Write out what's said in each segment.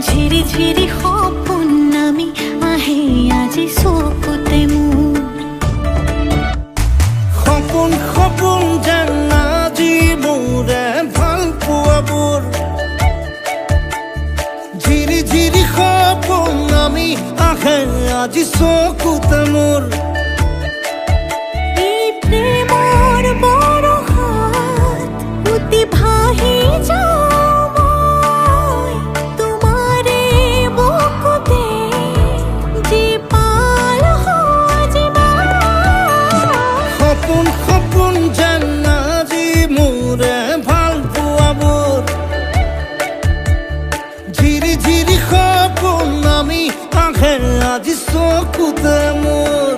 ঝিৰি ঝিৰি সপোন নামি আহে আজি চকুতে মোৰ সপোন সপোন যেন আজি মোৰে ভাল পোৱাবোৰ ঝিৰি ঝিৰি সপোন নামি আহে আজি চকুতে মোৰ এই প্ৰেমৰ বৰষাত উটি ভাহি যাওঁ সপোন সপোন যেন আজি মোৰে ভাল পোৱাবোৰ ঝিৰি ঝিৰি সপোন নামি আহে আজি চকুতে মোৰ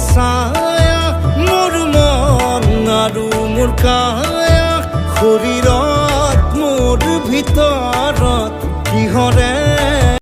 ছায়া মোৰ মন আৰু মোৰ কায়া শৰীৰত মোৰ ভিতৰত কিহৰে